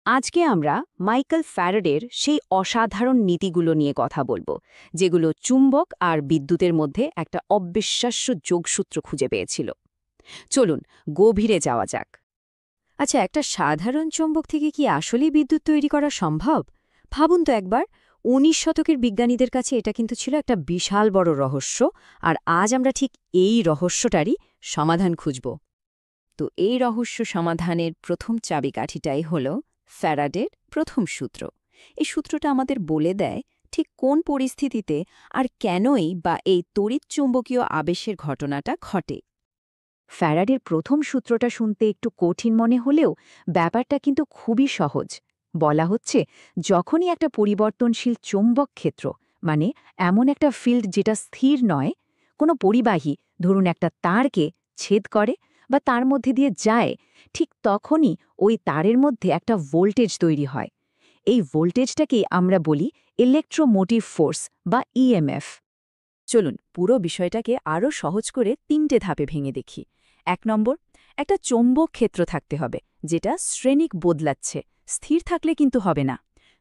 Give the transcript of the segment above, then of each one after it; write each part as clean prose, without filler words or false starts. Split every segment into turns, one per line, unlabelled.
আজকে আমরা মাইকেল ফ্যারাডের সেই অসাধারণ নীতিগুলো নিয়ে কথা বলবো, যেগুলো চুম্বক আর বিদ্যুতের মধ্যে একটা অবিশ্বাস্য যোগসূত্র খুঁজে পেয়েছিল। চলুন গভীরে যাওয়া যাক।
আচ্ছা, একটা সাধারণ চৌম্বক থেকে কি আসলেই বিদ্যুৎ তৈরি করা সম্ভব? ভাবুন তো একবার। ১৯ শতকের বিজ্ঞানীদের কাছে এটা কিন্তু ছিল একটা বিশাল বড় রহস্য, আর আজ আমরা ঠিক এই রহস্যটারই সমাধান খুঁজব। তো এই রহস্য সমাধানের প্রথম চাবিকাঠিটাই হল ফ্যারাডের প্রথম সূত্র। এই সূত্রটা আমাদের বলে দেয় ঠিক কোন পরিস্থিতিতে আর কেনই বা এই তড়িৎচুম্বকীয় আবেশের ঘটনাটা ঘটে।
ফ্যারাডের প্রথম সূত্রটা শুনতে একটু কঠিন মনে হলেও ব্যাপারটা কিন্তু খুবই সহজ। বলা হচ্ছে, যখনই একটা পরিবর্তনশীল চৌম্বক ক্ষেত্র, মানে এমন একটা ফিল্ড যেটা স্থির নয়, কোনো পরিবাহী ধরুন একটা তারকে ছেদ করে বা তার মধ্যে দিয়ে যায়, ঠিক তখনই ওই তারের মধ্যে একটা ভোল্টেজ তৈরি হয়। এই ভোল্টেজটাকেই আমরা বলি ইলেকট্রোমোটিভ ফোর্স বা ইএমএফ।
চলুন পুরো বিষয়টাকে আরও সহজ করে ৩টে ধাপে ভেঙে দেখি। ১ নম্বর, একটা চৌম্বক ক্ষেত্র থাকতে হবে যেটা শ্রেণিক বদলাচ্ছে, স্থির থাকলে কিন্তু হবে না।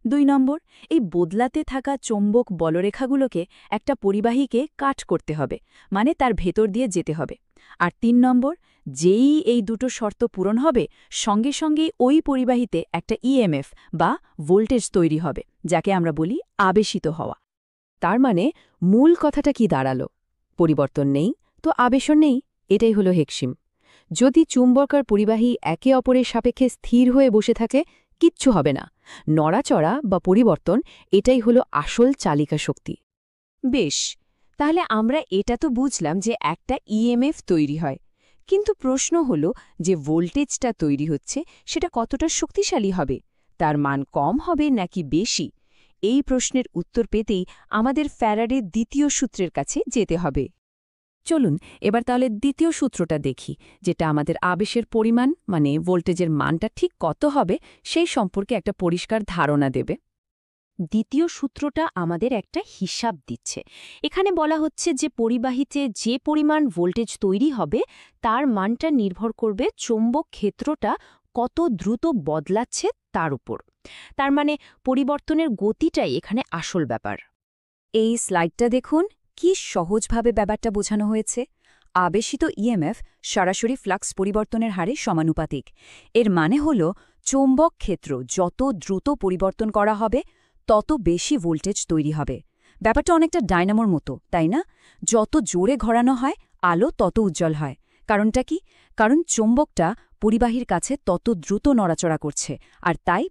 ২ নম্বর, এই বদলাতে থাকা চৌম্বক বলরেখাগুলোকে একটা পরিবাহীকে কাট করতে হবে, মানে তার ভেতর দিয়ে যেতে হবে। আর ৩ নম্বর, যেই এই দুটো শর্ত পূরণ হবে, সঙ্গে সঙ্গেই ওই পরিবাহীতে একটা ইএমএফ বা ভোল্টেজ তৈরি হবে, যাকে আমরা বলি আবেশিত হওয়া। তার মানে মূল কথাটা কি দাঁড়ালো? পরিবর্তন নেই তো আবেশন নেই, এটাই হলো হেক্সিম। যদি চুম্বক আর পরিবাহী একে অপরের সাপেক্ষে স্থির হয়ে বসে থাকে, কিচ্ছু হবে না। নড়াচড়া বা পরিবর্তন, এটাই হলো আসল চালিকা শক্তি। বেশ, তাহলে আমরা এটা তো বুঝলাম যে একটা ইএমএফ তৈরি হয়, কিন্তু প্রশ্ন হলো যে ভোল্টেজটা তৈরি হচ্ছে সেটা কতটা শক্তিশালী হবে, তার মান কম হবে নাকি বেশি? এই প্রশ্নের উত্তর পেতেই আমাদের ফ্যারাডের দ্বিতীয় সূত্রের কাছে যেতে হবে। চলুন এবার তাহলে দ্বিতীয় সূত্রটা দেখি, যেটা আমাদের আবেশের পরিমাণ, মানে ভোল্টেজের মানটা ঠিক কত হবে সেই সম্পর্কে একটা পরিষ্কার ধারণা দেবে।
দ্বিতীয় সূত্রটা আমাদের একটা হিসাব দিচ্ছে। এখানে বলা হচ্ছে যে পরিবাহীতে যে পরিমাণ ভোল্টেজ তৈরি হবে তার মানটা নির্ভর করবে চৌম্বক ক্ষেত্রটা কত দ্রুত বদলাচ্ছে তার উপর। তার মানে পরিবর্তনের গতিটাই এখানে আসল ব্যাপার।
এই স্লাইডটা দেখুন, কি সহজভাবে ব্যাপারটা বোঝানো হয়েছে। আবেশিত ইএমএফ সরাসরি ফ্লাক্স পরিবর্তনের হারে সমানুপাতিক। এর মানে হল চৌম্বক ক্ষেত্র যত দ্রুত পরিবর্তন করা হবে, তত বেশি ভোল্টেজ তৈরি হবে। ব্যাপারটা অনেকটা ডায়নামোর মতো, তাই না? যত জোরে ঘোরানো হয়, আলো তত উজ্জ্বল হয়। কারণটা কি? কারণ চৌম্বকটা পরিবাহীর কাছে তত দ্রুত নড়াচড়া করছে, আর তাই